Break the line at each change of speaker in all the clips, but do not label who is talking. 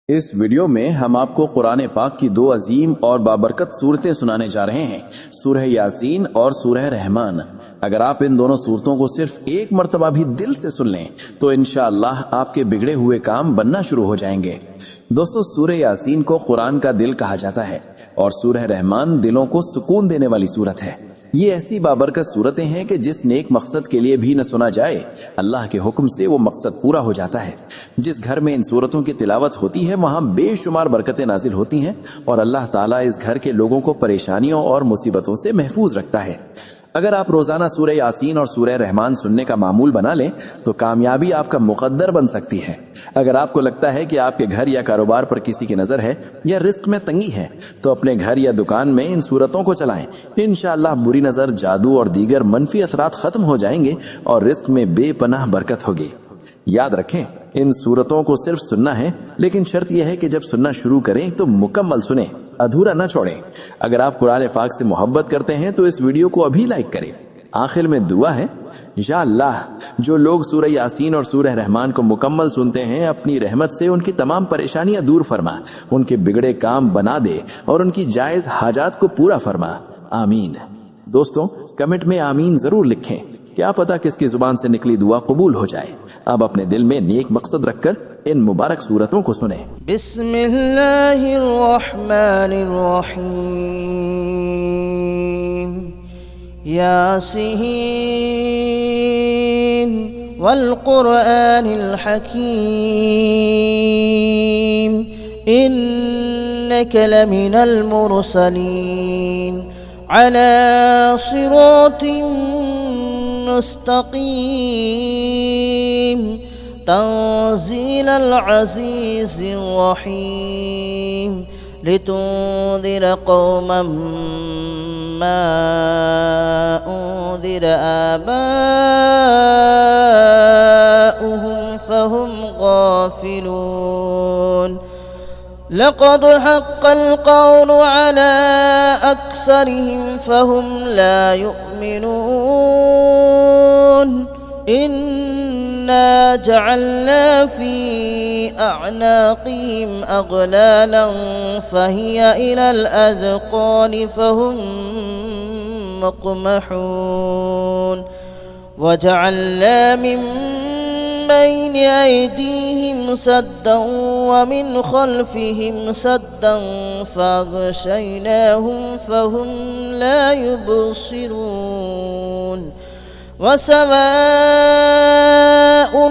इस वीडियो में हम आपको कुरान पाक की दो अजीम और बाबरकत सूरतें सुनाने जा रहे हैं, सूरह यासीन और सूरह रहमान। अगर आप इन दोनों सूरतों को सिर्फ एक मर्तबा भी दिल से सुन लें तो इंशाअल्लाह आपके बिगड़े हुए काम बनना शुरू हो जाएंगे। दोस्तों, सूरह यासीन को कुरान का दिल कहा जाता है और सूरह रहमान दिलों को सुकून देने वाली सूरत है। ये ऐसी बाबरकत सूरतें हैं कि जिस नेक मकसद के लिए भी न सुना जाए, अल्लाह के हुक्म से वो मकसद पूरा हो जाता है। जिस घर में इन सूरतों की तिलावत होती है वहां बेशुमार बरकतें नाजिल होती हैं और अल्लाह ताला इस घर के लोगों को परेशानियों और मुसीबतों से महफूज रखता है। अगर आप रोजाना सूरह यासीन और सूरह रहमान सुनने का मामूल बना लें तो कामयाबी आपका मुकद्दर बन सकती है। अगर आपको लगता है कि आपके घर या कारोबार पर किसी की नजर है या रिस्क में तंगी है तो अपने घर या दुकान में इन सूरतों को चलाएं। इंशाअल्लाह बुरी नजर, जादू और दीगर मनफी असरात खत्म हो जाएंगे और रिस्क में बेपनाह बरकत होगी। याद रखें, इन सूरतों को सिर्फ सुनना है, लेकिन शर्त यह है कि जब सुनना शुरू करें तो मुकम्मल सुने, अधूरा न छोड़ें। अगर आप कुरान पाक से मोहब्बत करते हैं तो इस वीडियो को अभी लाइक करें। आखिर में दुआ है, या अल्लाह जो लोग सूरह यासीन और सूरह रहमान को मुकम्मल सुनते हैं, अपनी रहमत से उनकी तमाम परेशानियां दूर फरमा, उनके बिगड़े काम बना दे और उनकी जायज हाजात को पूरा फरमा। आमीन। दोस्तों, कमेंट में आमीन जरूर लिखें, क्या पता किसकी जुबान से निकली दुआ कबूल हो जाए। अब अपने दिल में नेक मकसद रखकर इन मुबारक सूरतों को सुने।
बिस्मिल्लाहिर्रहमानिर्रहीम। यासीन वल कुरआनिल हकीम, इन्नका लमिनल मुरसलीन अला सिरातिन मुस्तकीम, तंज़ीलल अज़ीज़िर रहीम, लितुंज़िर कौमन मा उन्ज़िर आबाउहुम फहुम गाफिलून। लक़द हक़्क़ल क़ौलु अला अक्सरिहिम फहुम ला युमिनून। इन्ना जअलना फी अअनाक़िहिम अग़लालन फ़हिय इलल अज़क़ानि फ़हुम मुक़महून। वजअलना मिन बैन अयदीहिम सद्दन व मिन खल्फ़िहिम सद्दन फ़अग़शयनाहुम फ़हुम ला युबसिरून। वसवाउन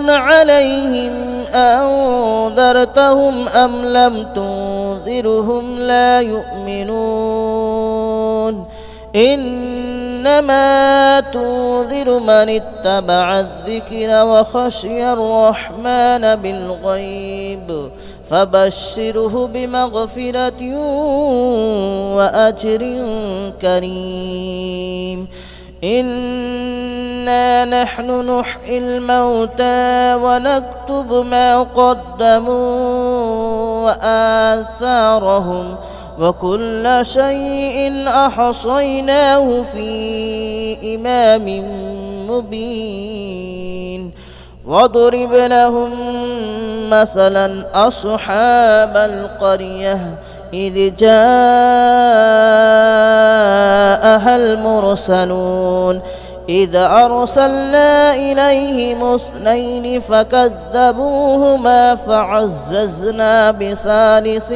अलैहिम अअंज़रतहुम अम लम तुंज़िरहुम ला युमिनून। इन्नमा तुंज़िरु मन इत्तबअ अज़्ज़िक्र व खशियर रहमान बिलग़ैब फबश्शिरहु बिमग़फ़िरतिन व अज्रिन करीम। इन्ना नहनु नुह्यिल मौता व नक्तुबु मा क़द्दमू व आसारहुम व कुल्ल शैइन अहसयनाहु फ़ी इमामिन मुबीन। वضرب लहुम मसलन अस्हाबल क़रियह इज़ जाअहल मुरसलून। إذ أرسلنا إليهم اثنين فكذبوهما فعززنا بثالث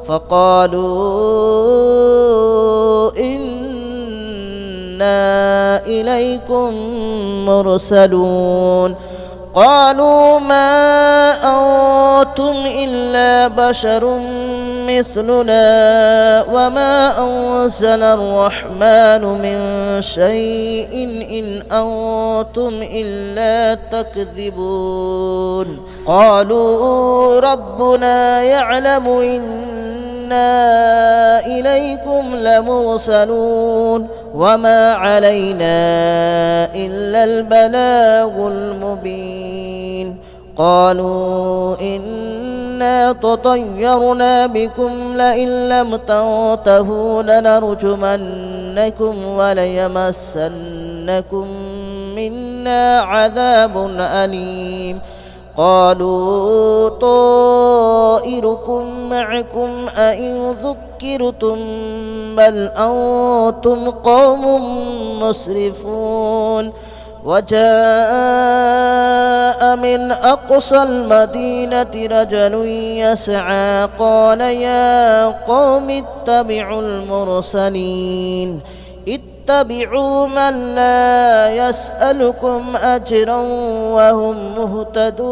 فقالوا إنا إليكم مرسلون. قالوا ما أنتم إلا بشر مثلنا وما أنزل الرحمن من شيء إن أنتم إلا تكذبون. قالوا ربنا يعلم إنا إليكم لمرسلون وما علينا إلا البلاغ المبين. قالوا إنا تطيرنا بكم لئن لم تنتهوا لنرجمنكم وليمسنكم منا عذاب أليم. قالوا طائركم معكم أئن ذكرتم بل أنتم قوم مسرفون وجاء من أقصى المدينة رجل يسعى قال يا قوم اتبعوا المرسلين اتبعوا من لا يسألكم أجرا وهم مهتدون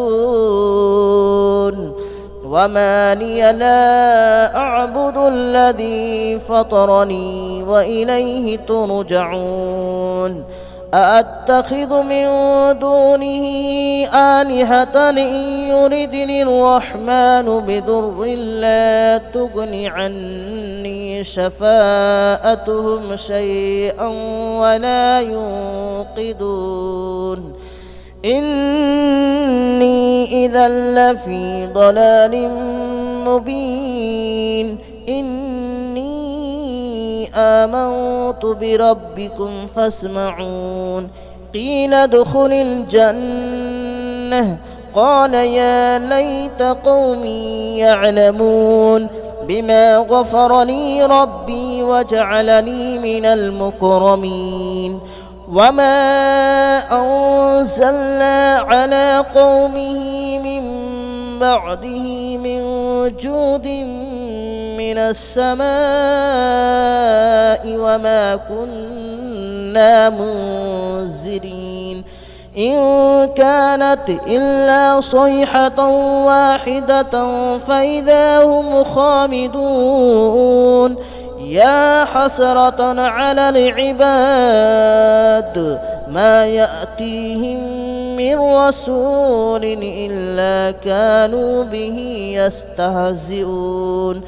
وما لي لا أعبد الذي فطرني وإليه ترجعون أأتخذ من دونه آلهة إن يردني الرحمن بضر لا تغن عني شفاءتهم شيئا ولا ينقذون إني إذا لفي ضلال مبين آمنت بربكم فاسمعون قيل ادخل الجنة قال يا ليت قومي يعلمون بما غفر لي ربي وجعلني من المكرمين وما أنزلنا على قومه من بعده من جود من السماء وما كنا منزلين إن كانت إلا صيحة واحدة فإذا هم خامدون يا حسرة على العباد ما يأتيهم من رسول إلا كانوا به يستهزئون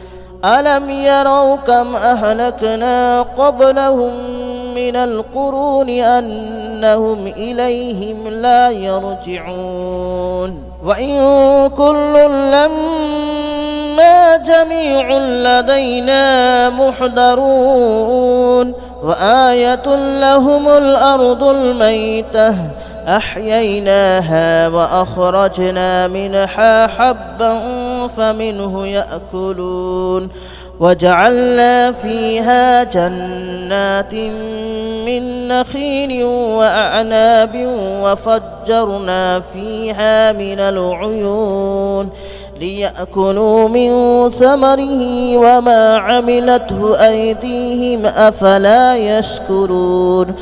ألم يروا كم أهلكنا قبلهم من القرون أنهم إليهم لا يرجعون وإن كل لما جميع لدينا محضرون وآية لهم الأرض الميتة أحييناها وأخرجنا منها حبا فمنه يأكلون وجعلنا فيها جنات من نخيل وأعناب وفجرنا فيها من العيون ليأكلوا من ثمره وما عملته أيديهم أفلا يشكرون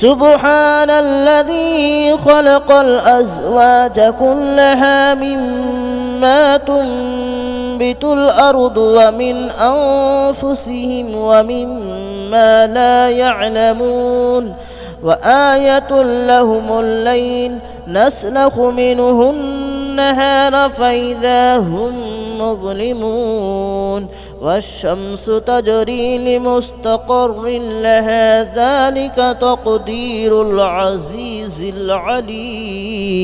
سبحان الذي خلق الأزواج كلها مما تنبت الأرض ومن أنفسهم ومما لا يعلمون وآية لهم الليل نسلخ منه النهار فإذا هم مظلمون والشمس تجري لمستقر لها ذلك تقدير العزيز العليم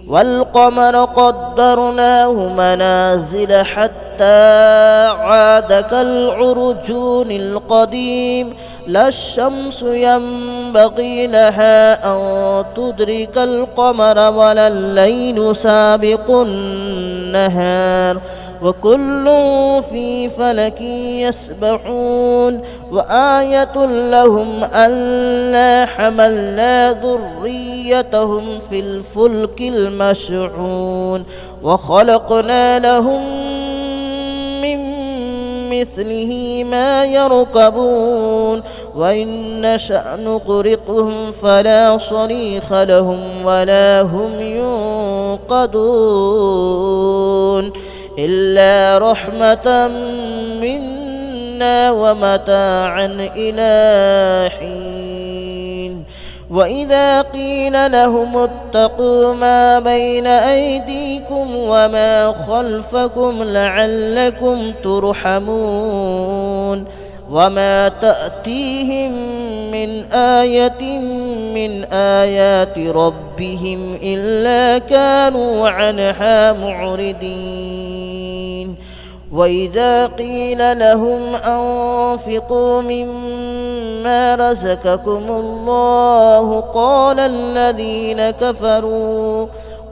والقمر قدرناه منازل حتى عاد كالعرجون القديم لا الشمس ينبغي لها أن تدرك القمر ولا الليل سابق النهار وكل في فلك يسبحون وآية لهم ألا حملنا ذريتهم في الفلك المشحون وخلقنا لهم من مثله ما يركبون وإن نشأ نغرقهم فلا صريخ لهم ولا هم ينقذون إلا رحمة منا ومتاعا إلى حين وإذا قيل لهم اتقوا ما بين أيديكم وما خلفكم لعلكم ترحمون وما تأتيهم من آية من آيات ربهم إلا كانوا عنها معرضين وإذا قيل لهم أنفقوا مما رزقكم الله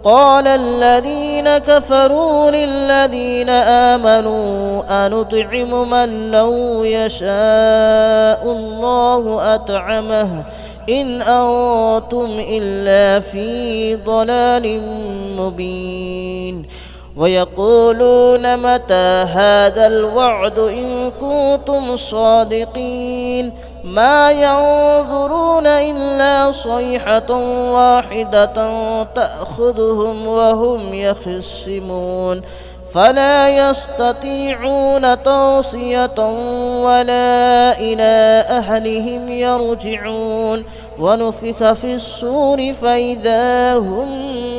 قال الذين كفروا للذين آمنوا أنطعم من لو يشاء الله أطعمه إن أنتم إلا في ضلال مبين ويقولون متى هذا الوعد إن كنتم صادقين ما ينظرون إلا صيحة واحدة تأخذهم وهم يخصمون فلا يستطيعون توصية ولا إلى أهلهم يرجعون ونفخ في الصور فإذا هم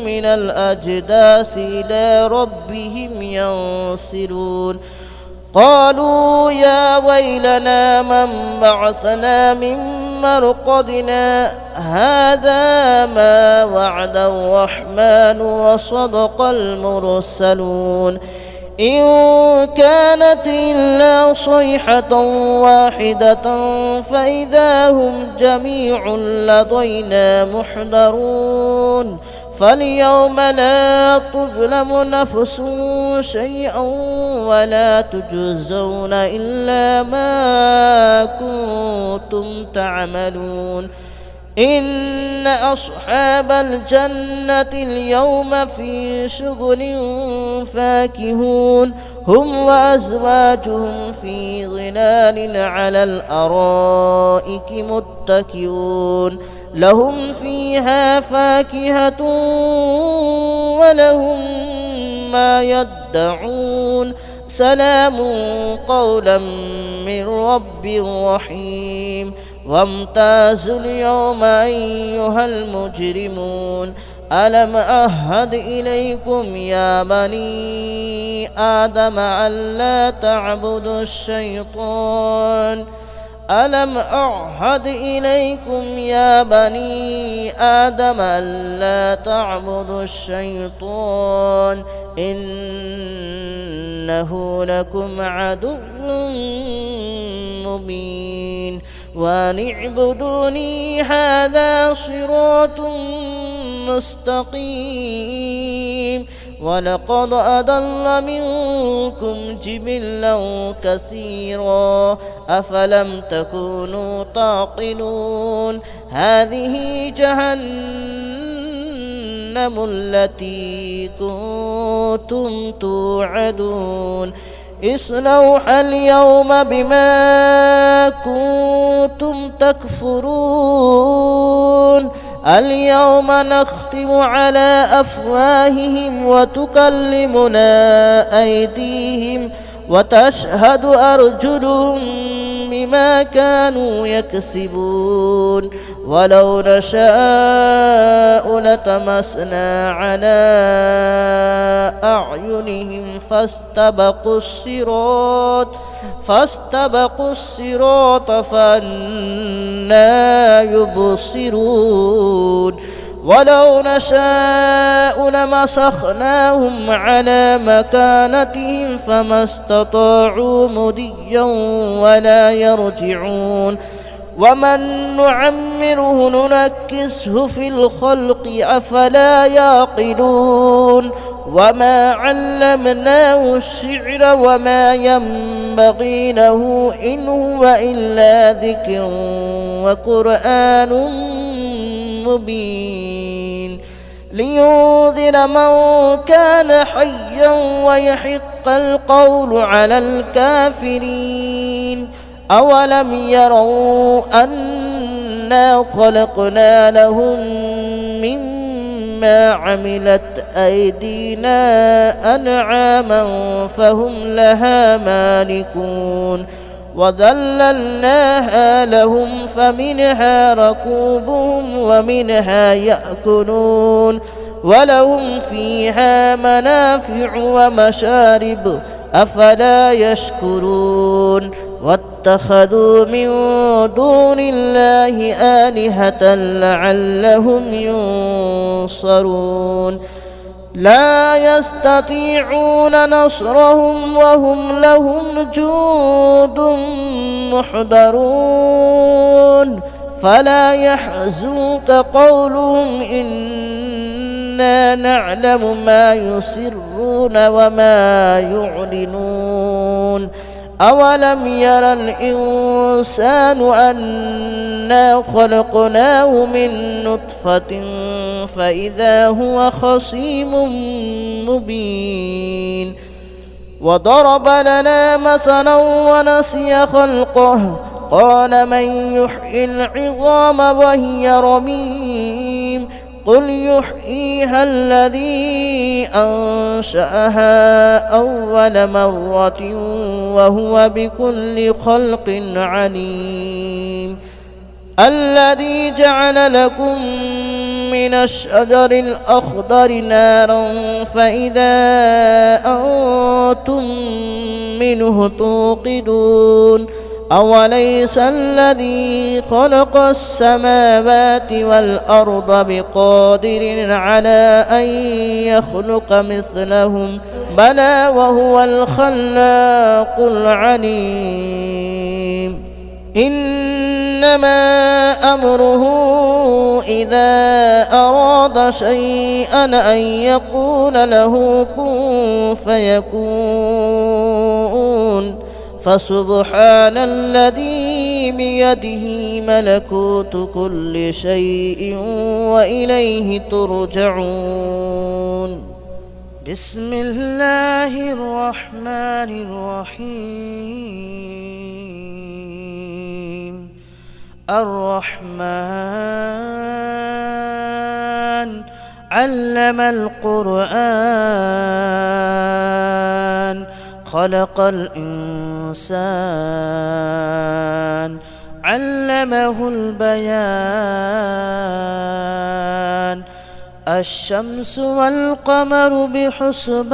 من الأجداث إلى ربهم ينسلون قالوا يا ويلنا من بعثنا من مرقدنا هذا ما وعد الرحمن وصدق المرسلون إن كانت إلا صيحة واحدة فإذا هم جميع لدينا محضرون فاليوم لا تظلم نفس شيئا ولا تجزون إلا ما كنتم تعملون إن أصحاب الجنة اليوم في شغل فاكهون هم وأزواجهم في ظلال على الأرائك متكئون لهم فيها فاكهة ولهم ما يدعون سلام قولا من رب رحيم وامتازوا اليوم أيها المجرمون ألم أعهد إليكم يا بني آدم ألا تعبدوا الشيطان ألم أعهد إليكم يا بني آدم ألا تعبدوا الشيطان إنه لكم عدو مبين وأن اعبدوني هذا صراط مستقيم ولقد أضل منكم جبلا كثيرا أفلم تكونوا تعقلون هذه جهنم التي كنتم توعدون اصلوها اليوم بما كنتم تكفرون اليوم نختم على أفواههم وتكلمنا أيديهم وتشهد أرجلهم بما كانوا يكسبون ولو نشاء لتمسنا على أعينهم فاستبقوا الصراط فأنى يبصرون ولو نشاء لمسخناهم على مكانتهم فما استطاعوا مضيا ولا يرجعون ومن نعمره ننكسه في الخلق أفلا يعقلون وما علمناه الشعر وما ينبغي له إن هو إلا ذكر وقرآن مبين لينذر من كان حيا ويحق القول على الكافرين أولم يروا أنا خلقنا لهم مما عملت أيدينا أنعاما فهم لها مالكون وذللناها لهم فمنها ركوبهم ومنها يأكلون ولهم فيها منافع ومشارب أفلا يشكرون واتخذوا من دون الله آلهة لعلهم ينصرون لا يستطيعون نصرهم وهم لهم جند محضرون فلا يحزنك قولهم إن إنا نعلم ما يسرون وما يعلنون أولم ير الإنسان أنا خلقناه من نطفة فإذا هو خصيم مبين وضرب لنا مثلا ونسي خلقه قال من يحيي العظام وهي رميم قل يحييها الذي أنشأها أول مرة وهو بكل خلق عليم الذي جعل لكم من الشجر الأخضر نارا فإذا أنتم منه توقدون أوليس الذي خلق السماوات والأرض بقادر على أن يخلق مثلهم بلى وهو الخلاق العليم إنما أمره إذا أراد شيئا أن يقول له كن فيكون فسبحان الذي بيده ملكوت كل شيء وإليه ترجعون بسم الله الرحمن الرحيم الرحمن علم القرآن خلق الإنسان علمه البيان الشمس والقمر بحسبان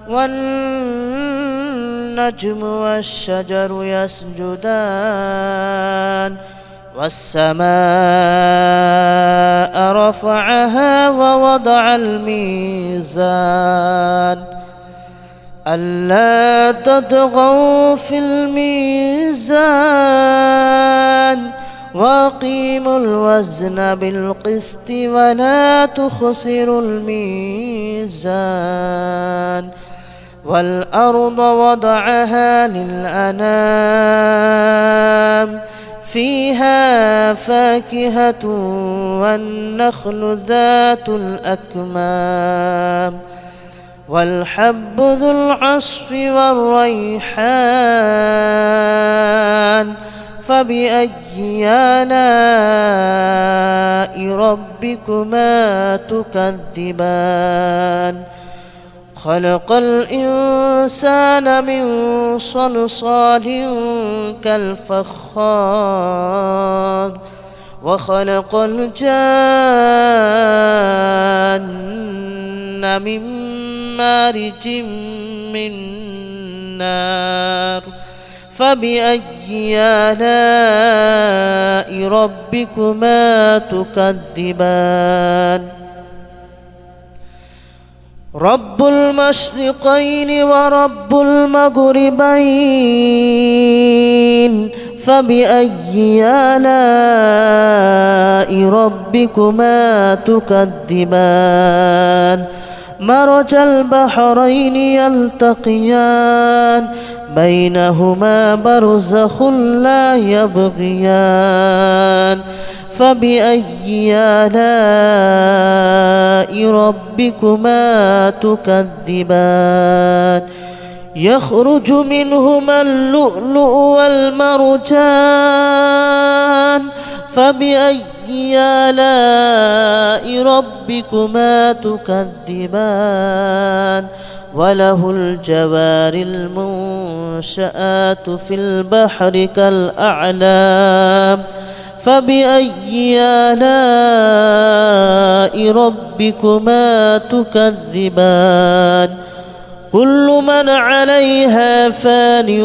والنجم والشجر يسجدان والسماء رفعها ووضع الميزان ألا تطغوا في الميزان وأقيموا الوزن بالقسط ولا تخسروا الميزان والأرض وضعها للأنام فيها فاكهة والنخل ذات الأكمام والحب ذو العصف والريحان فبأي آلاء ربكما تكذبان خلق الإنسان من صلصال كالفخار وخلق الجان من مارج من نار فبأي آلاء ربكما تكذبان رب المشرقين ورب المغربين فبأي آلاء ربكما تكذبان مرج البحرين يلتقيان بينهما برزخ لا يبغيان فبأي آلاء ربكما تكذبان يخرج منهما اللؤلؤ والمرجان فبأي آلاء ربكما تكذبان وله الجوار المنشآت في البحر كالأعلام فبأي آلاء ربكما تكذبان كل من عليها فان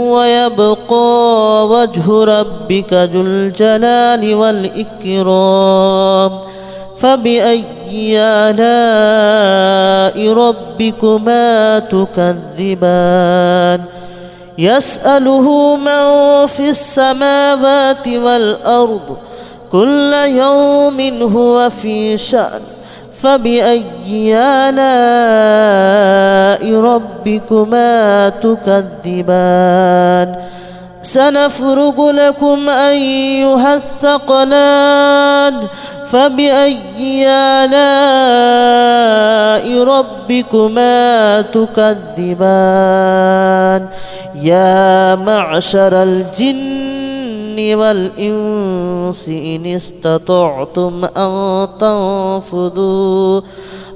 ويبقى وجه ربك ذو الجلال والإكرام فبأي آلاء ربكما تكذبان يسأله من في السماوات والأرض كل يوم هو في شأن فبأي آلاء ربكما تكذبان سنفرغ لكم أيها الثقلان فبأي آلاء ربكما تكذبان يا معشر الجن والإنس إن استطعتم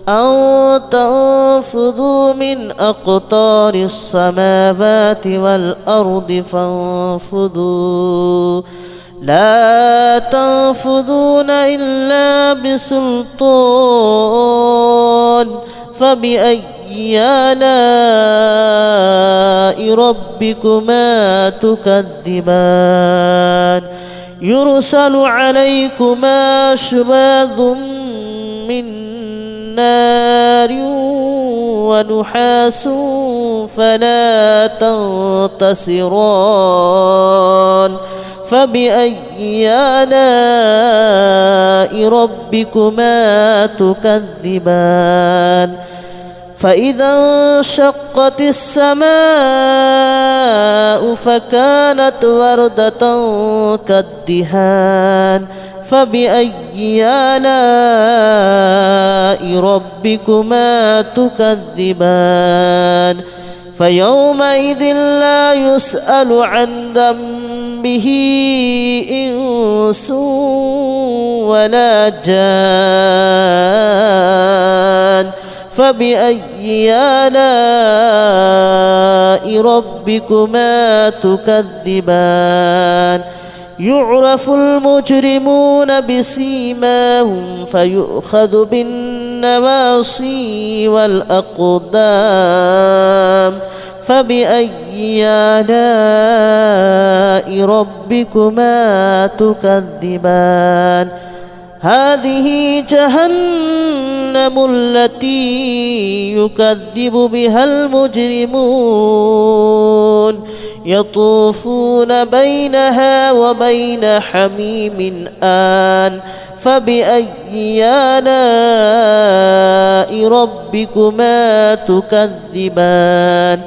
أن تنفذوا من أقطار السماوات والأرض فانفذوا لا تنفذون إلا بسلطان فبأي آلاء ربكما تكذبان يرسل عليكما شواظ من نار ونحاس فلا تنتصران فبأي آلاء ربكما تكذبان فإذا انشقت السماء فكانت وردة كالدهان فبأي آلاء ربكما تكذبان فيومئذ لا يسأل عن ذنبه إنس ولا جان فبأي آلاء ربكما تكذبان يعرف المجرمون بسيماهم فيؤخذ بالنواصي والأقدام فبأي آلاء ربكما تكذبان هذه جهنم التي يكذب بها المجرمون يطوفون بينها وبين حميم آن فبأي آلاء ربكما تكذبان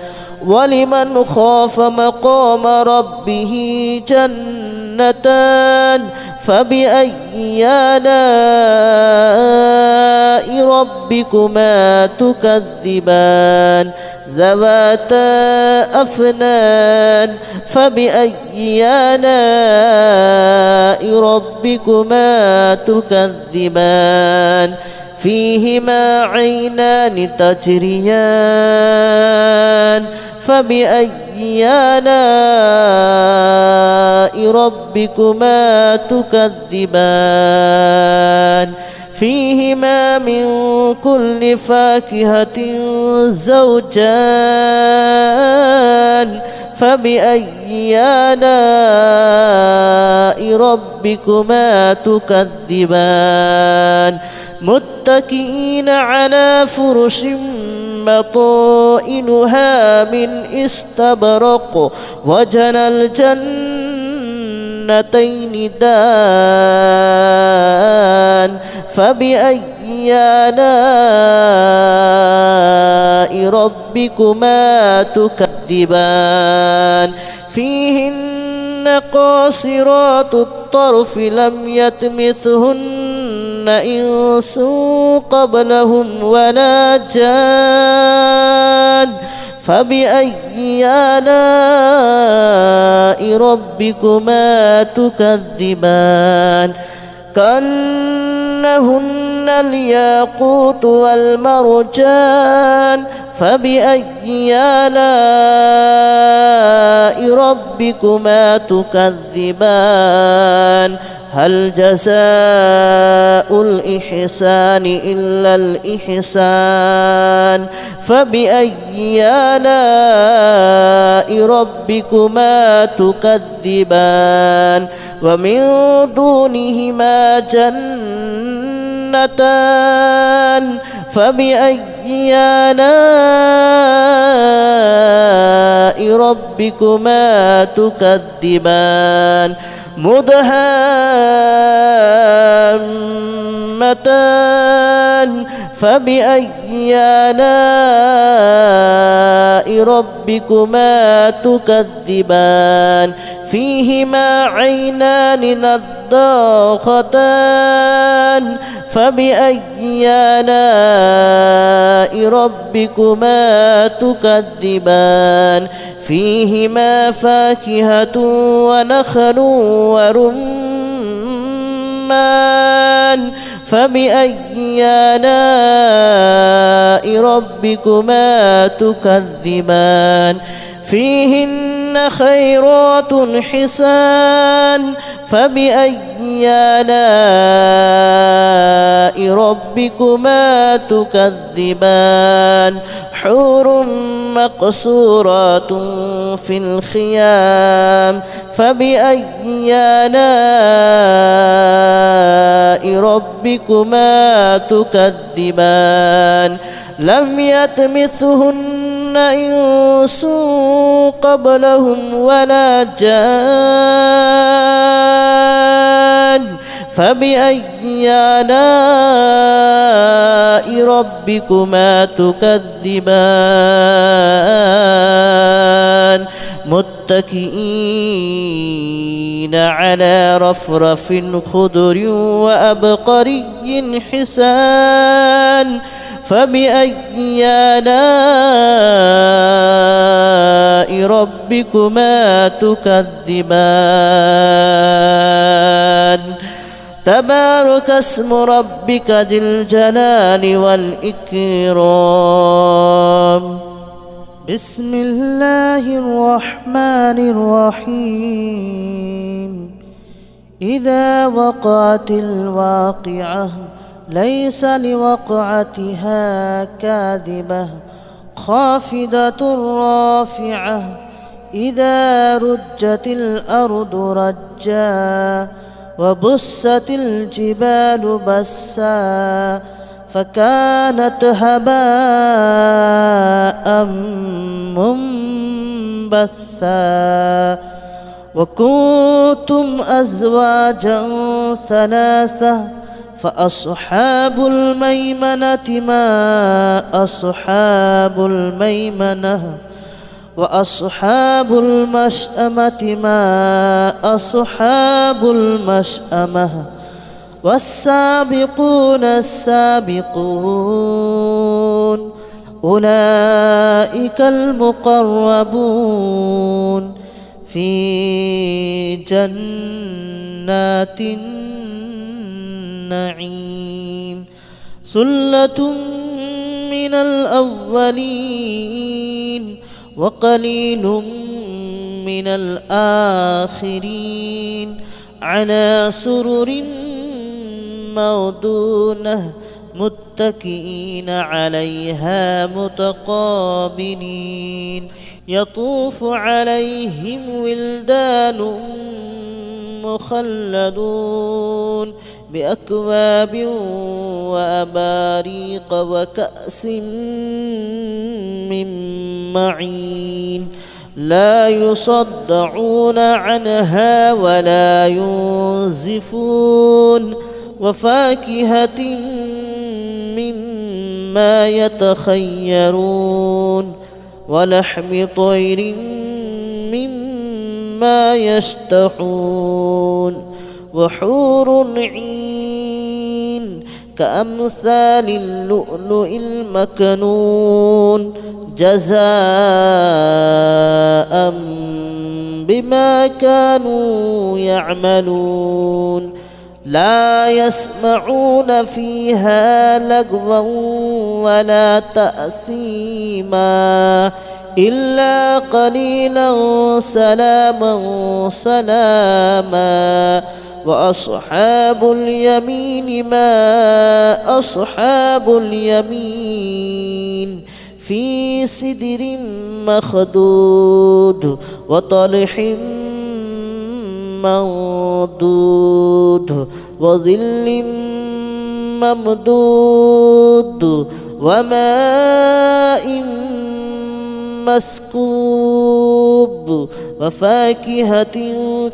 ولمن خاف مقام ربه جنتان فبأي آلاء ربكما تكذبان ذواتا أفنان فبأي آلاء ربكما تكذبان فيهما عينان تجريان فبأي آلاء ربكما تكذبان فيهما من كل فاكهة زوجان فبأي آلاء ربكما تكذبان متكئين على فرش بطائنها من استبرق وجنى الجنتين دان فبأي آلاء ربكما تكذبان فيهن قاصرات الطرف لم يطمثهن إنس قبلهم ولا جان فبأي آلاء ربكما تكذبان كأنهن الياقوت والمرجان فبأي آلاء ربكما تكذبان هل جزاء الإحسان إلا الإحسان فبأي آلاء ربكما تكذبان ومن دونهما جنتان فبأي آلاء ربكما تكذبان مدهامتان فبأي آلاء ربكما تكذبان فيهما عينان نضاختان فبأي آلاء ربكما تكذبان فيهما فاكهة ونخل ورمان فبأي آلاء ربكما تكذبان فيهن خيرات حسان فبأي آلاء ربكما تكذبان حور مقصورات في الخيام فبأي آلاء ربكما تكذبان لم يطمثهن إنس قبلهم ولا جان فبأي آلاء ربكما تكذبان متكئين على رفرف خضر وأبقري حسان فبأي آلاء ربكما تكذبان تبارك اسم ربك ذي الجلال والإكرام بسم الله الرحمن الرحيم إذا وقعت الواقعة ليس لوقعتها كاذبة خافضة رافعة إذا رجت الأرض رجا وبست الجبال بسا فكانت هباء منبثا وكنتم أزواجا ثلاثة فأصحاب الميمنة ما أصحاب الميمنة وأصحاب المشأمة ما أصحاب المشأمة والسابقون السابقون أولئك المقربون في جنات النعيم ثلة من الأولين وقليل من الآخرين على سرر موضونة متكئين عليها متقابلين يطوف عليهم ولدان مخلدون بأكواب وأباريق وكأس من معين لا يصدعون عنها ولا ينزفون وفاكهة مما يتخيرون ولحم طير مما يشتهون وحور عين كأمثال اللؤلؤ المكنون جزاء بما كانوا يعملون لا يسمعون فيها لغوا ولا تأثيما إلا قليلا سلاما سلاما وأصحاب اليمين ما أصحاب اليمين في سدر مخدود وطلح منضود وظل ممدود وماء مسكوب وفاكهة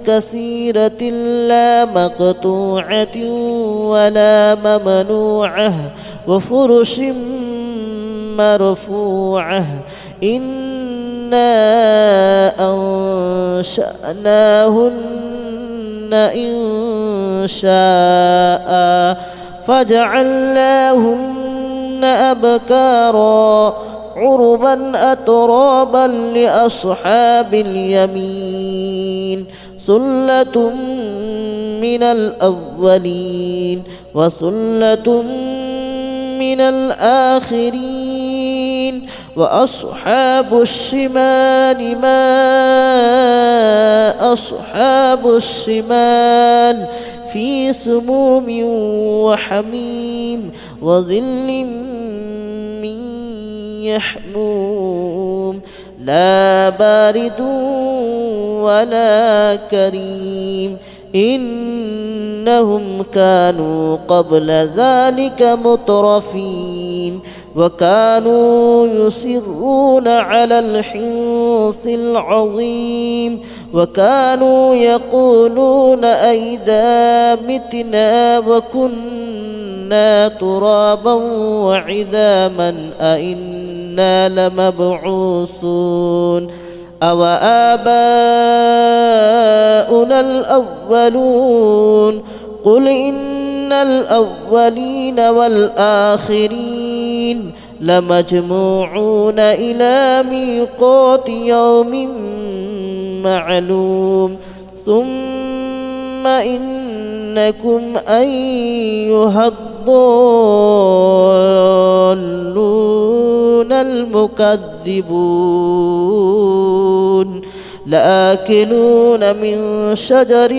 كثيرة لا مقطوعة ولا ممنوعة وفرش مرفوعة إنا أنشأناهن إن شاء فجعلناهن أبكارا عربا أترابا لأصحاب اليمين ثلة من الأولين وثلة من الآخرين وأصحاب الشمال ما أصحاب الشمال في سموم وحميم وظل من يحموم لا بارد ولا كريم إنهم كانوا قبل ذلك مترفين وكانوا يصرون على الحنث العظيم وكانوا يقولون أئذا متنا وكنا ترابا وعظاما أئنا لمبعوثون أو آباؤنا الأولون قل إن الأولين والآخرين لمجموعون إلى ميقات يوم معلوم ثم إنكم أيها الضالون المكذبون لآكلون من شجر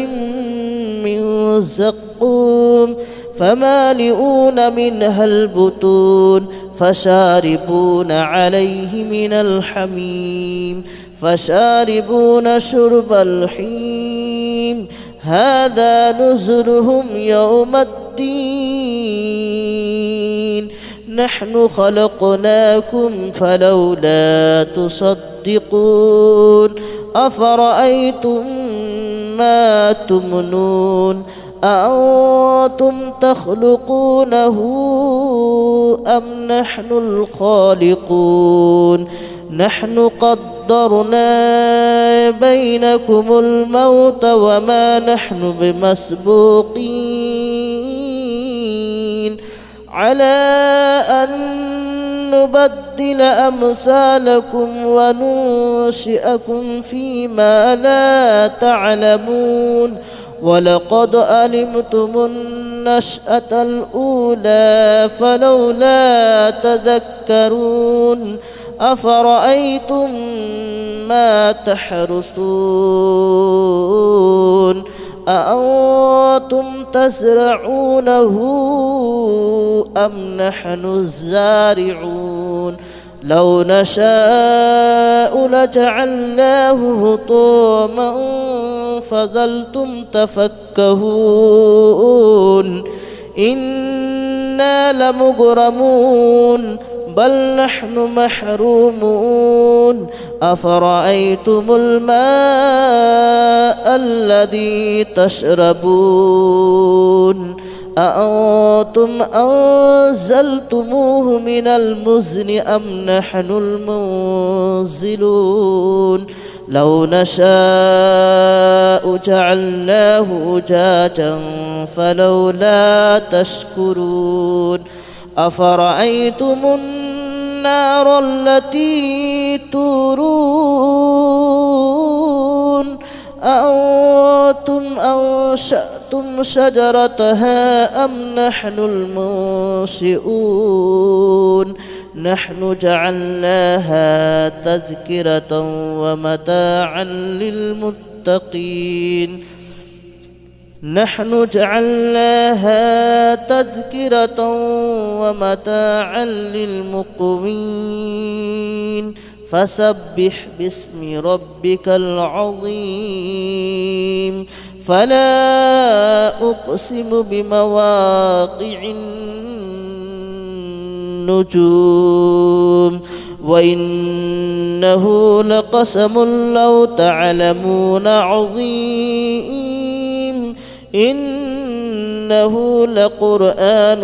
من زقوم فمالئون منها البطون فشاربون عليه من الحميم فشاربون شرب الحميم هذا نزلهم يوم الدين نحن خلقناكم فلولا تصدقون أفرأيتم ما تمنون أأنتم تخلقونه أم نحن الخالقون نحن قدرنا بينكم الموت وما نحن بمسبوقين على أن نبدل أمثالكم وننشئكم فيما لا تعلمون ولقد علمتم النشأة الأولى فلولا تذكرون أفرأيتم ما تحرثون أأنتم تزرعونه أم نحن الزارعون لو نشاء لجعلناه هطاما فظلتم تفكهون إنا لمغرمون بل نحن محرومون أفرأيتم الماء الذي تشربون أأنتم أنزلتموه من المزن أم نحن المنزلون لو نشاء جعلناه أجاجا فلولا تشكرون أفرأيتم النار التي تورون أأنتم أنشأتم شجرتها أم نحن المنشئون نحن جعلناها تذكرة ومتاعا للمتقين نحن جعلناها تذكرة ومتاعا للمقوين فسبح باسم ربك العظيم فلا أقسم بمواقع النجوم وإنه لقسم لو تعلمون عظيم إنه لقرآن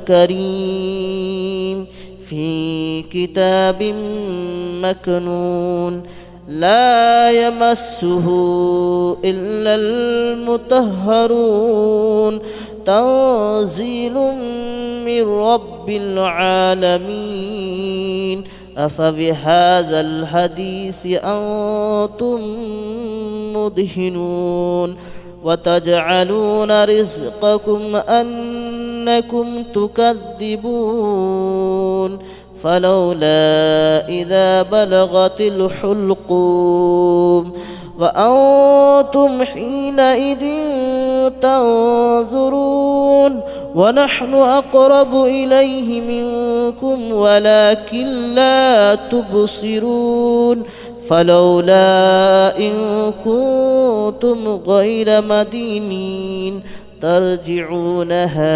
كريم في كتاب مكنون لا يمسه إلا المطهرون تنزيل من رب العالمين أفبهذا الحديث أنتم مدهنون وتجعلون رزقكم أنكم تكذبون فلولا إذا بلغت الحلقوم وأنتم حينئذ تنظرون ونحن أقرب إليه منكم ولكن لا تبصرون فلولا إن كنتم غير مدينين ترجعونها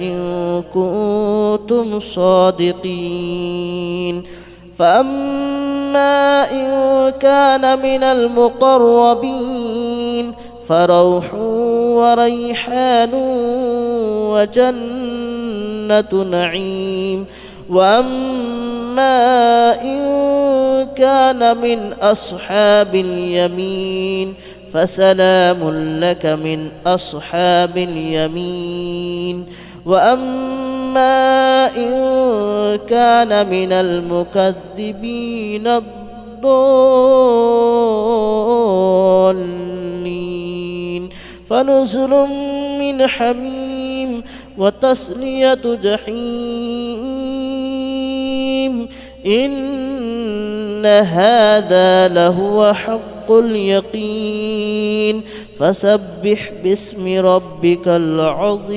إن كنتم صادقين فأما إن كان من المقربين فروح وريحان وجنة نعيم وأما إن كان من أصحاب اليمين فسلام لك من أصحاب اليمين وأما إن كان من المكذبين الضالين فنزل من حميم وتصلية جحيم إن هذا لهو حق اليقين فسبح باسم ربك العظيم.